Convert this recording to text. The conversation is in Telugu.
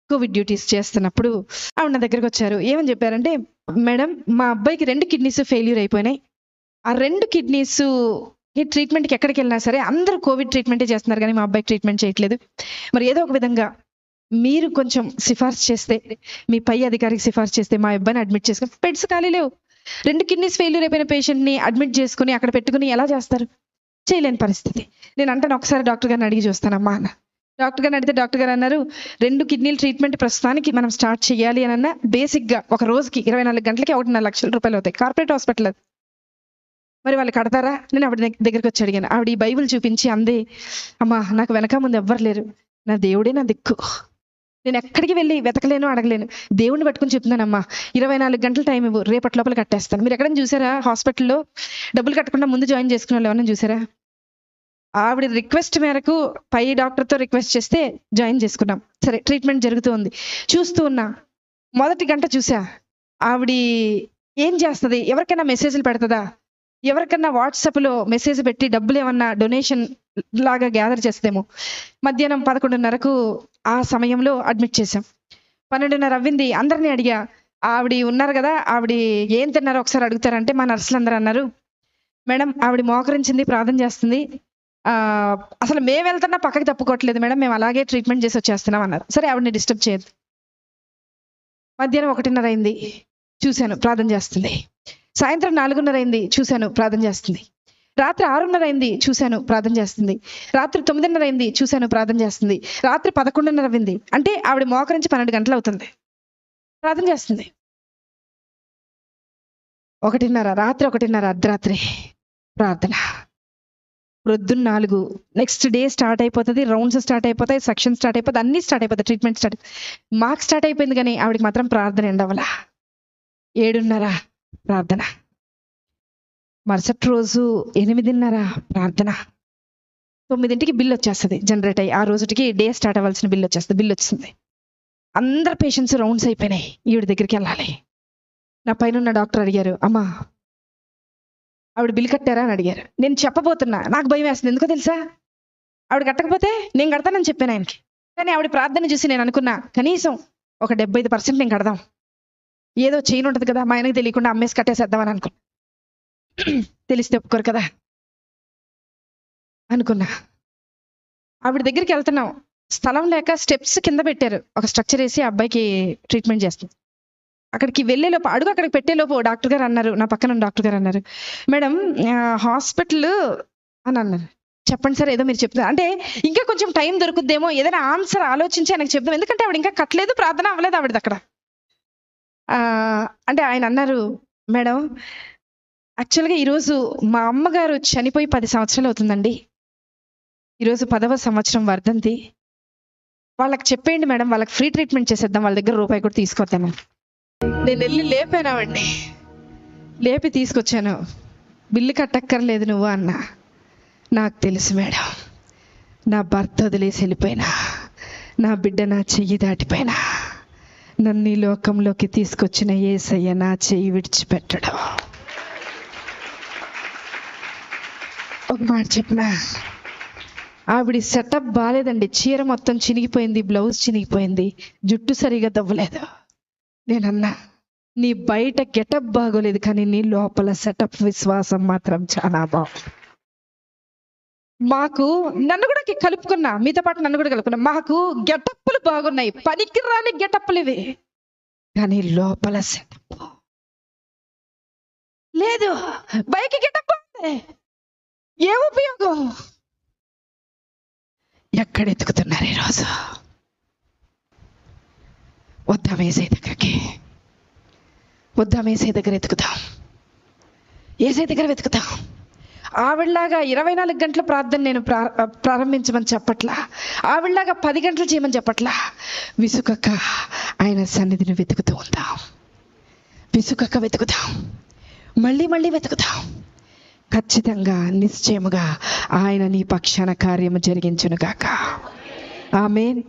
కోవిడ్ డ్యూటీస్ చేస్తున్నప్పుడు ఆవిడ నా దగ్గరకు వచ్చారు. ఏమని చెప్పారంటే, మేడం మా అబ్బాయికి 2 కిడ్నీస్ ఫెయిల్యూర్ అయిపోయినాయి. ఆ 2 కిడ్నీస్ ట్రీట్మెంట్కి ఎక్కడికి వెళ్ళినా సరే అందరూ కోవిడ్ ట్రీట్మెంటే చేస్తున్నారు, కానీ మా అబ్బాయికి ట్రీట్మెంట్ చేయట్లేదు. మరి ఏదో ఒక విధంగా మీరు కొంచెం సిఫార్సు చేస్తే, మీ పై అధికారికి సిఫార్సు చేస్తే మా అబ్బాయిని అడ్మిట్ చేసుకుని, బెడ్స్ ఖాళీ లేవు. 2 కిడ్నీస్ ఫెయిల్యూర్ అయిపోయిన పేషెంట్ని అడ్మిట్ చేసుకుని అక్కడ పెట్టుకుని ఎలా చేస్తారు? చేయలేని పరిస్థితి. నేను అంటాను, ఒకసారి డాక్టర్ గారిని అడిగి చూస్తానమ్మా అన్న. డాక్టర్ గారిని అడిగితే డాక్టర్ గారు అన్నారు, 2 కిడ్నీల ట్రీట్మెంట్ ప్రస్తుతానికి మనం స్టార్ట్ చేయాలి అని అన్న, బేసిక్గా ఒక రోజుకి 24 గంటలకి 1.5 లక్షల రూపాయలు అవుతాయి. కార్పొరేట్ హాస్పిటల్ అది. మరి వాళ్ళు కడతారా? నేను ఆవిడ దగ్గరికి వచ్చి అడిగాను. ఆవిడ ఈ బైబిల్ చూపించి అందే, అమ్మా నాకు వెనక ముందు ఎవ్వరు లేరు, నా దేవుడే నా దిక్కు, నేను ఎక్కడికి వెళ్ళి వెతకలేను, అడగలేను, దేవుడిని పట్టుకుని చెప్తున్నానమ్మా, 24 గంటల టైం ఇవ్వు, రేపటి లోపల కట్టేస్తాను. మీరు ఎక్కడైనా చూసారా హాస్పిటల్లో డబ్బులు కట్టకుండా ముందు జాయిన్ చేసుకునే వాళ్ళు ఎవరైనా చూసారా? ఆవిడ రిక్వెస్ట్ మేరకు పై డాక్టర్తో రిక్వెస్ట్ చేస్తే జాయిన్ చేసుకున్నాం. సరే, ట్రీట్మెంట్ జరుగుతూ ఉంది. చూస్తూ ఉన్నా, మొదటి గంట చూసా ఆవిడ ఏం చేస్తుంది, ఎవరికైనా మెసేజ్లు పెడుతుందా, ఎవరికన్నా వాట్సాప్లో మెసేజ్ పెట్టి డబ్బులు ఏమన్నా డొనేషన్ లాగా గ్యాదర్ చేస్తేమో. మధ్యాహ్నం 11:30కు ఆ సమయంలో అడ్మిట్ చేశాం. 12:30 అవ్వింది. అందరినీ అడిగా, ఆవిడ ఉన్నారు కదా, ఆవిడ ఏం తిన్నారో ఒకసారి అడుగుతారంటే మా నర్సులు అందరూ అన్నారు, మేడం ఆవిడ మోకరించింది, ప్రార్థన చేస్తుంది, అసలు మేము వెళ్తున్నా పక్కకి తప్పుకోవట్లేదు మేడం, మేము అలాగే ట్రీట్మెంట్ చేసి వచ్చేస్తున్నాం అన్నారు. సరే, ఆవిడని డిస్టర్బ్ చేయదు. మధ్యాహ్నం 1:30 అయింది, చూశాను ప్రార్థన చేస్తుంది. సాయంత్రం 4:30 అయింది, చూశాను ప్రార్థన చేస్తుంది. రాత్రి 6:30 అయింది, చూశాను ప్రార్థన చేస్తుంది. రాత్రి 9:30 అయింది, చూశాను ప్రార్థన చేస్తుంది. రాత్రి 11:30 అయింది. అంటే ఆవిడ మోకరించి 12 గంటలు అవుతుంది, ప్రార్థన చేస్తుంది. 1:30 రాత్రి, 1:30 అర్ధరాత్రి ప్రార్థన. ప్రొద్దున్న 4 నెక్స్ట్ డే స్టార్ట్ అయిపోతుంది, రౌండ్స్ స్టార్ట్ అయిపోతాయి, సెక్షన్ స్టార్ట్ అయిపోతుంది, అన్నీ స్టార్ట్ అయిపోతాయి, ట్రీట్మెంట్ స్టార్ట్. మాకు స్టార్ట్ అయిపోయింది, కానీ ఆవిడకి మాత్రం ప్రార్థన ఎండవల. 7:30 ప్రార్థన. మరుసటి రోజు 8:30 ప్రార్థన. 9ంటికి బిల్ వచ్చేస్తుంది జనరేట్ అయ్యి. ఆ రోజుకి డే స్టార్ట్ అవ్వాల్సిన బిల్ వచ్చేస్తుంది. బిల్ వచ్చింది. అందరు పేషెంట్స్ రౌండ్స్ అయిపోయినాయి, ఈవిడ దగ్గరికి వెళ్ళాలి. నా పైన ఉన్న డాక్టర్ అడిగారు, అమ్మా ఆవిడ బిల్ కట్టారా అని అడిగారు. నేను చెప్పబోతున్నా, నాకు భయం వేస్తుంది. ఎందుకో తెలుసా, ఆవిడ కట్టకపోతే నేను కడతానని చెప్పాను ఆయనకి. కానీ ఆవిడ ప్రార్థన చూసి నేను అనుకున్నా, కనీసం ఒక 75% నేను కడదాం, ఏదో చేయను ఉంటుంది కదా, మా ఆయనకి తెలియకుండా అమ్మేసి కట్టేసేద్దామని అనుకున్నా. తెలిస్తే ఒప్పుకోరు కదా అనుకున్నా. ఆవిడ దగ్గరికి వెళ్తున్నాం, స్థలం లేక స్టెప్స్ కింద పెట్టారు, ఒక స్ట్రక్చర్ వేసి అబ్బాయికి ట్రీట్మెంట్ చేస్తుంది. అక్కడికి వెళ్ళేలోపు, అడుగు అక్కడికి పెట్టేలోపు డాక్టర్ గారు అన్నారు, నా పక్కన డాక్టర్ గారు అన్నారు, మేడం హాస్పిటల్ అని అన్నారు. చెప్పండి సార్, ఏదో మీరు చెప్తున్నారు అంటే ఇంకా కొంచెం టైం దొరుకుద్దేమో, ఏదైనా ఆన్సర్ ఆలోచించి ఆయనకు చెప్దాం, ఎందుకంటే ఆవిడ ఇంకా కట్టలేదు, ప్రార్థన అవ్వలేదు ఆవిడది అక్కడ. అంటే ఆయన అన్నారు, మేడం యాక్చువల్గా ఈరోజు మా అమ్మగారు చనిపోయి 10 సంవత్సరాలు అవుతుందండి, ఈరోజు 10వ సంవత్సరం వర్ధంతి. వాళ్ళకి చెప్పేయండి మేడం, వాళ్ళకి ఫ్రీ ట్రీట్మెంట్ చేసేద్దాం, వాళ్ళ దగ్గర రూపాయి కూడా తీసుకొద్దాము. నేను వెళ్ళి లేపానావండి, లేపి తీసుకొచ్చాను. బిల్లు కట్టక్కర్లేదు నువ్వు అన్న. నాకు తెలుసు మేడం, నా భర్త వదిలేసి వెళ్ళిపోయినా, నా బిడ్డ నా చెయ్యి దాటిపోయినా, నన్ను ఈ లోకంలోకి తీసుకొచ్చిన యేసయ్య నా చెయ్యి విడిచిపెట్టడం. ఒక మాట చెప్పనా, ఆవిడ సెటప్ బాగాలేదండి, చీర మొత్తం చినిగిపోయింది, బ్లౌజ్ చినిగిపోయింది, జుట్టు సరిగా దవ్వలేదు. నేనన్నా, నీ బయట గెటప్ బాగోలేదు, కానీ నీ లోపల సెటప్ విశ్వాసం మాత్రం చాలా బాగుంది. మాకు నన్ను కూడా కలుపుకున్నా, మీతో పాటు నన్ను కూడా కలుపుకున్నా, మాకు గెటప్పులు బాగున్నాయి, పనికి రాని గెటప్పులు ఇవి, కానీ లోపల సెటప్ లేదు. బయకి గెటప్ బాగుంది, ఏ ఉపయోగం? ఎక్కడ ఎత్తుకుతున్నారు ఈరోజు? వద్దాం ఏసై దగ్గరికి, వద్దాం ఏసై దగ్గర ఎత్తుకుతాం, ఏసై దగ్గర వెతుకుతాం. ఆవిడలాగా 24 గంటల ప్రార్థన నేను ప్రారంభించమని చెప్పట్లా, ఆవిడలాగా 10 గంటలు చేయమని చెప్పట్లా. విసుకక్క ఆయన సన్నిధిని వెతుకుతూ ఉందాం, విసుకక్క వెతుకుతాం, మళ్ళీ మళ్ళీ వెతుకుతాం. ఖచ్చితంగా నిశ్చయముగా ఆయన నీ పక్షాన కార్యము జరిగించునుగాక. ఆమేన్.